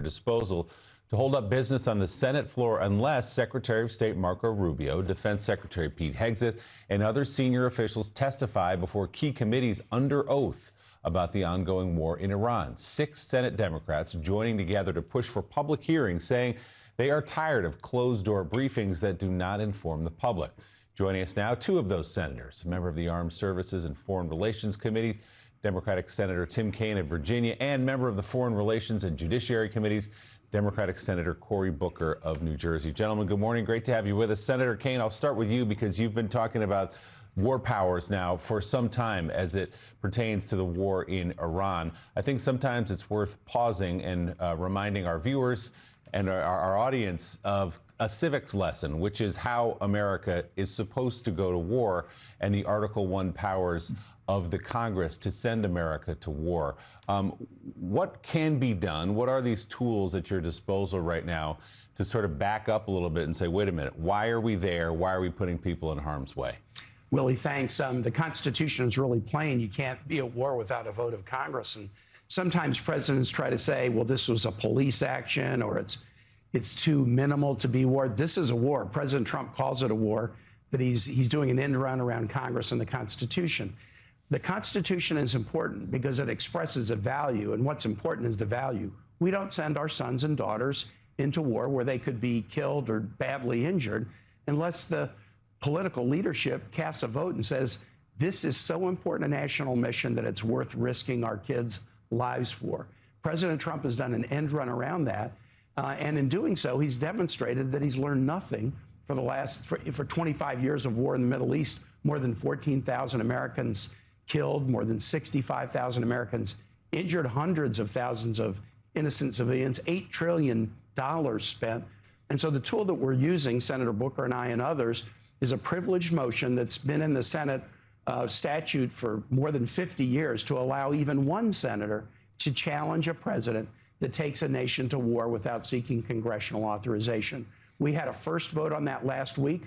disposal to hold up business on the Senate floor unless Secretary of State Marco Rubio, Defense Secretary Pete Hegseth, and other senior officials testify before key committees under oath about the ongoing war in Iran. 6 Senate Democrats joining together to push for public hearings, saying they are tired of closed-door briefings that do not inform the public. Joining us now, 2 of those senators, a member of the Armed Services and Foreign Relations Committee, Democratic Senator Tim Kaine of Virginia, and member of the Foreign Relations and Judiciary Committees, Democratic Senator Cory Booker of New Jersey. Gentlemen, good morning. Great to have you with us. Senator Kaine, I'll start with you because you've been talking about war powers now for some time as it pertains to the war in Iran. I think sometimes it's worth pausing and reminding our viewers and our audience of a civics lesson, which is how America is supposed to go to war and the Article 1 powers of the Congress to send America to war. What can be done? What are these tools at your disposal right now to sort of back up a little bit and say, wait a minute, why are we there? Why are we putting people in harm's way? Willie, thanks. The Constitution is really plain. You can't be at war without a vote of Congress. And sometimes presidents try to say, well, this was a police action or it's too minimal to be war. This is a war. President Trump calls it a war, but he's doing an end run around Congress and the Constitution. The Constitution is important because it expresses a value, and what's important is the value. We don't send our sons and daughters into war where they could be killed or badly injured unless the political leadership casts a vote and says, this is so important a national mission that it's worth risking our kids' lives for. President Trump has done an end run around that, and in doing so, he's demonstrated that he's learned nothing for 25 years of war in the Middle East. More than 14,000 Americans killed, more than 65,000 Americans injured, hundreds of thousands of innocent civilians, $8 trillion spent. And so the tool that we're using, Senator Booker and I and others, is a privileged motion that's been in the Senate statute for more than 50 years to allow even one senator to challenge a president that takes a nation to war without seeking congressional authorization. We had a first vote on that last week.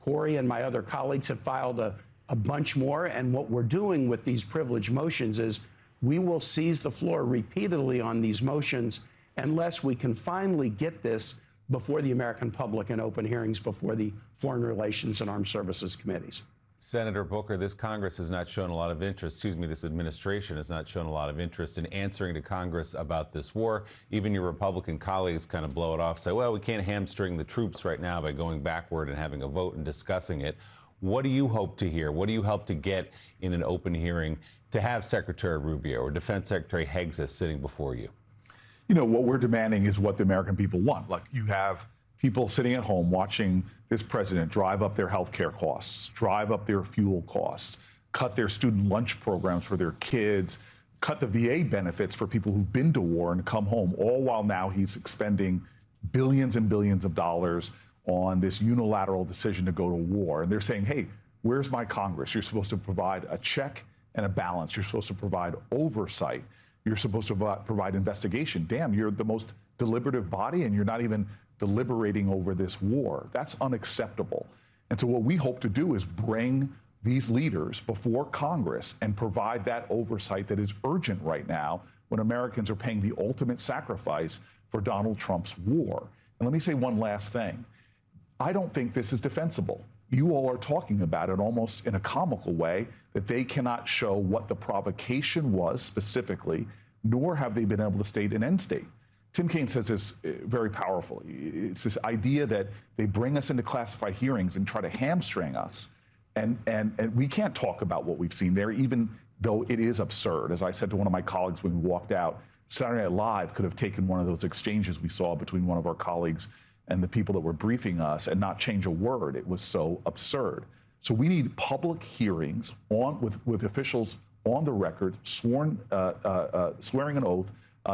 Cory and my other colleagues have filed a bunch more, and what we're doing with these privileged motions is we will seize the floor repeatedly on these motions unless we can finally get this before the American public in open hearings before the Foreign Relations and Armed Services Committees. Senator Booker, this Congress has not shown a lot of interest, this administration has not shown a lot of interest in answering to Congress about this war. Even your Republican colleagues kind of blow it off, say, well, we can't hamstring the troops right now by going backward and having a vote and discussing it. What do you hope to hear? What do you hope to get in an open hearing to have Secretary Rubio or Defense Secretary Hegseth sitting before you? You know, what we're demanding is what the American people want. Like, you have people sitting at home watching this president drive up their health care costs, drive up their fuel costs, cut their student lunch programs for their kids, cut the VA benefits for people who've been to war and come home, all while now he's expending billions and billions of dollars on this unilateral decision to go to war. And they're saying, hey, where's my Congress? You're supposed to provide a check and a balance. You're supposed to provide oversight. You're supposed to provide investigation. Damn, you're the most deliberative body and you're not even deliberating over this war. That's unacceptable. And so what we hope to do is bring these leaders before Congress and provide that oversight that is urgent right now when Americans are paying the ultimate sacrifice for Donald Trump's war. And let me say one last thing. I don't think this is defensible. You all are talking about it almost in a comical way, that they cannot show what the provocation was specifically, nor have they been able to state an end state. Tim Kaine says this very powerfully. It's this idea that they bring us into classified hearings and try to hamstring us. And we can't talk about what we've seen there, even though it is absurd. As I said to one of my colleagues when we walked out, Saturday Night Live could have taken one of those exchanges we saw between one of our colleagues and the people that were briefing us and not change a word. It was so absurd. So we need public hearings with officials on the record, swearing an oath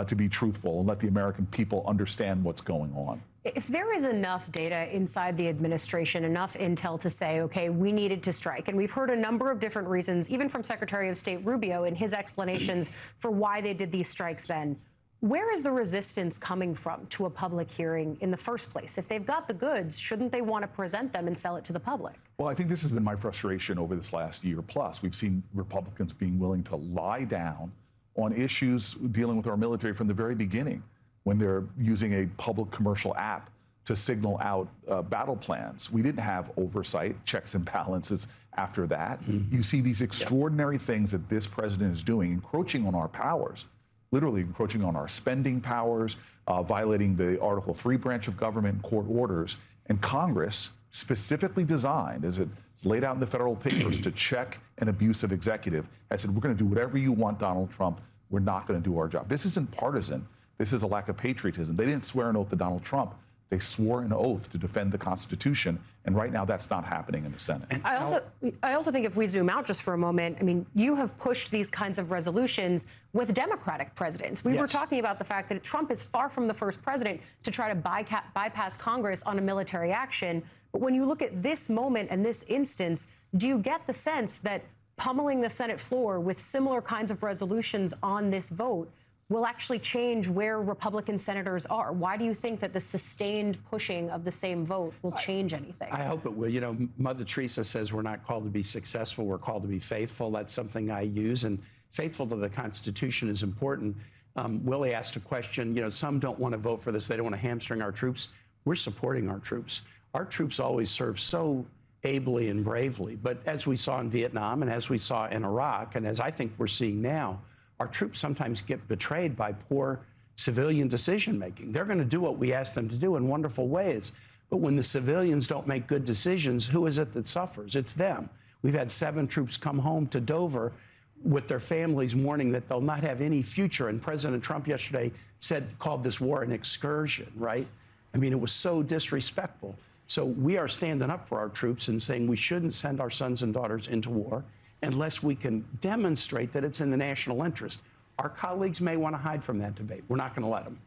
to be truthful and let the American people understand what's going on. If there is enough data inside the administration, enough intel to say, okay, we needed to strike, and we've heard a number of different reasons, even from Secretary of State Rubio in his explanations for why they did these strikes then, where is the resistance coming from to a public hearing in the first place? If they've got the goods, shouldn't they want to present them and sell it to the public? Well, I think this has been my frustration over this last year plus. We've seen Republicans being willing to lie down on issues dealing with our military from the very beginning. when they're using a public commercial app to signal out battle plans. We didn't have oversight, checks and balances after that. You see these extraordinary things that this president is doing, encroaching on our powers, literally encroaching on our spending powers, violating the Article 3 branch of government and court orders. And Congress, specifically designed, as it's laid out in the federal papers, to check an abusive executive, has said, we're going to do whatever you want, Donald Trump. We're not going to do our job. This isn't partisan. This is a lack of patriotism. They didn't swear an oath to Donald Trump. They swore an oath to defend the Constitution, and right now that's not happening in the Senate. I also think if we zoom out just for a moment, I mean, you have pushed these kinds of resolutions with Democratic presidents. We were talking about the fact that Trump is far from the first president to try to bypass Congress on a military action. But when you look at this moment and this instance, do you get the sense that pummeling the Senate floor with similar kinds of resolutions on this vote will actually change where Republican senators are? Why do you think that the sustained pushing of the same vote will change anything? I hope it will. You know, Mother Teresa says we're not called to be successful, we're called to be faithful. That's something I use, and faithful to the Constitution is important. Willie asked a question, you know, some don't want to vote for this, they don't want to hamstring our troops. We're supporting our troops. Our troops always serve so ably and bravely, but as we saw in Vietnam and as we saw in Iraq, and as I think we're seeing now, our troops sometimes get betrayed by poor civilian decision-making. They're going to do what we ask them to do in wonderful ways. But when the civilians don't make good decisions, who is it that suffers? It's them. We've had 7 troops come home to Dover with their families mourning that they'll not have any future. And President Trump yesterday called this war an excursion, right? I mean, it was so disrespectful. So we are standing up for our troops and saying we shouldn't send our sons and daughters into war unless we can demonstrate that it's in the national interest. Our colleagues may want to hide from that debate. We're not going to let them.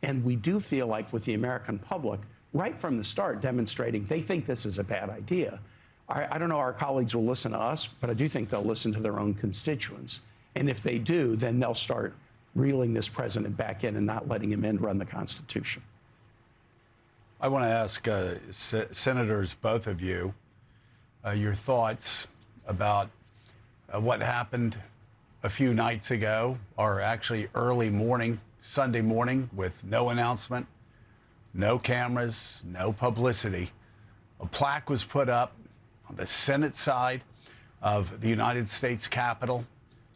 And we do feel like with the American public, right from the start, demonstrating they think this is a bad idea. I don't know our colleagues will listen to us, but I do think they'll listen to their own constituents. And if they do, then they'll start reeling this president back in and not letting him in to run the Constitution. I want to ask Senators, both of you, your thoughts about what happened a few nights ago, or actually early morning, Sunday morning, with no announcement, no cameras, no publicity. A plaque was put up on the Senate side of the United States Capitol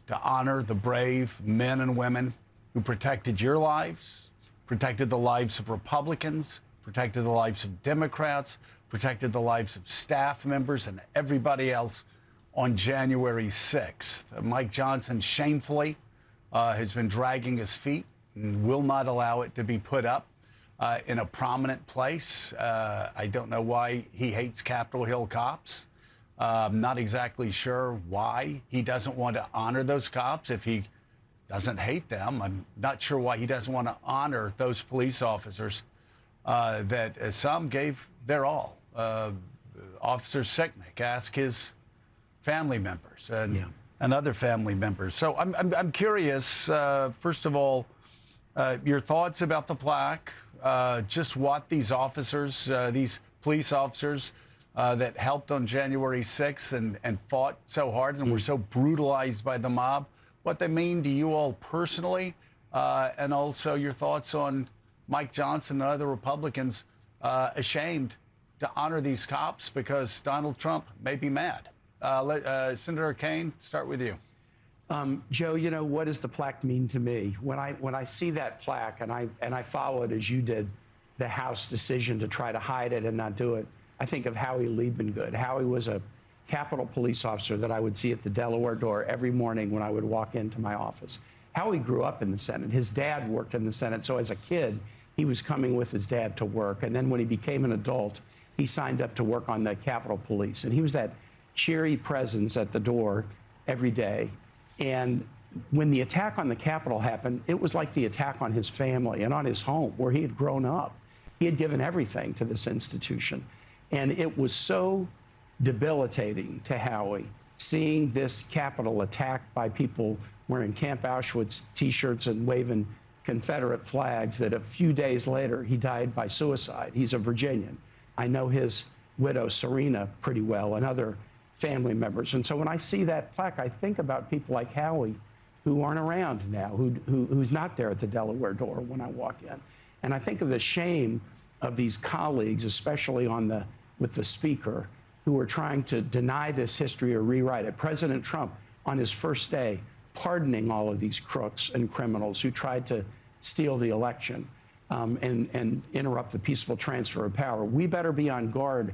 to honor the brave men and women who protected your lives, protected the lives of Republicans, protected the lives of Democrats, protected the lives of staff members and everybody else on January 6th. Mike Johnson shamefully has been dragging his feet and will not allow it to be put up in a prominent place. I don't know why he hates Capitol Hill cops. I'm not exactly sure why he doesn't want to honor those cops if he doesn't hate them. I'm not sure why he doesn't want to honor those police officers that some gave their all. Officer Sicknick, ask his family members and other family members. So I'm curious, first of all, your thoughts about the plaque, just what these officers, these police officers that helped on January 6th and fought so hard and were so brutalized by the mob, what they mean to you all personally, and also your thoughts on Mike Johnson and other Republicans ashamed to honor these cops because Donald Trump may be mad. Senator Kaine, start with you. Joe, you know, what does the plaque mean to me? When I see that plaque and I follow it as you did, the House decision to try to hide it and not do it, I think of Howie Liebengood. Howie was a Capitol police officer that I would see at the Delaware door every morning when I would walk into my office. Howie grew up in the Senate. His dad worked in the Senate, so as a kid, he was coming with his dad to work. And then when he became an adult, he signed up to work on the Capitol Police. And he was that cheery presence at the door every day. And when the attack on the Capitol happened, it was like the attack on his family and on his home where he had grown up. He had given everything to this institution. And it was so debilitating to Howie seeing this Capitol attacked by people wearing Camp Auschwitz T-shirts and waving Confederate flags that a few days later he died by suicide. He's a Virginian. I know his widow, Serena, pretty well, and other family members. And so when I see that plaque, I think about people like Howie who aren't around now, who's not there at the Delaware door when I walk in. And I think of the shame of these colleagues, especially with the speaker, who are trying to deny this history or rewrite it. President Trump, on his first day, pardoning all of these crooks and criminals who tried to steal the election and interrupt the peaceful transfer of power. We better be on guard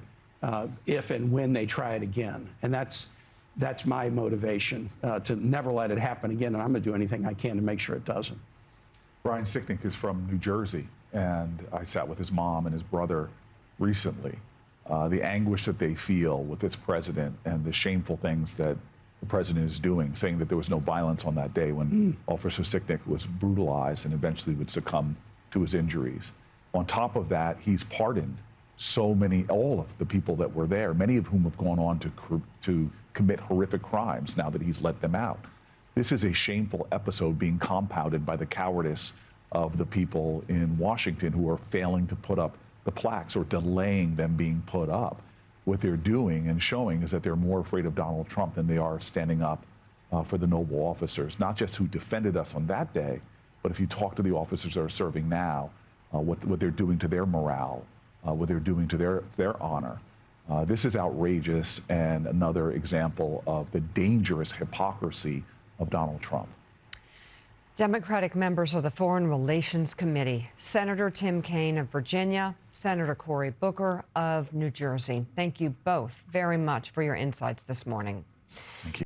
if and when they try it again. And that's my motivation, to never let it happen again. And I'm going to do anything I can to make sure it doesn't. Brian Sicknick is from New Jersey, and I sat with his mom and his brother recently. The anguish that they feel with this president and the shameful things that the president is doing, saying that there was no violence on that day when Officer Sicknick was brutalized and eventually would succumb to his injuries. On top of that, he's pardoned all of the people that were there, many of whom have gone on to commit horrific crimes now that he's let them out. This is a shameful episode being compounded by the cowardice of the people in Washington who are failing to put up the plaques or delaying them being put up. What they're doing and showing is that they're more afraid of Donald Trump than they are standing up for the noble officers, not just who defended us on that day, but if you talk to the officers that are serving now, what they're doing to their morale, what they're doing to their honor. This is outrageous and another example of the dangerous hypocrisy of Donald Trump. Democratic members of the Foreign Relations Committee, Senator Tim Kaine of Virginia, Senator Cory Booker of New Jersey. Thank you both very much for your insights this morning. Thank you.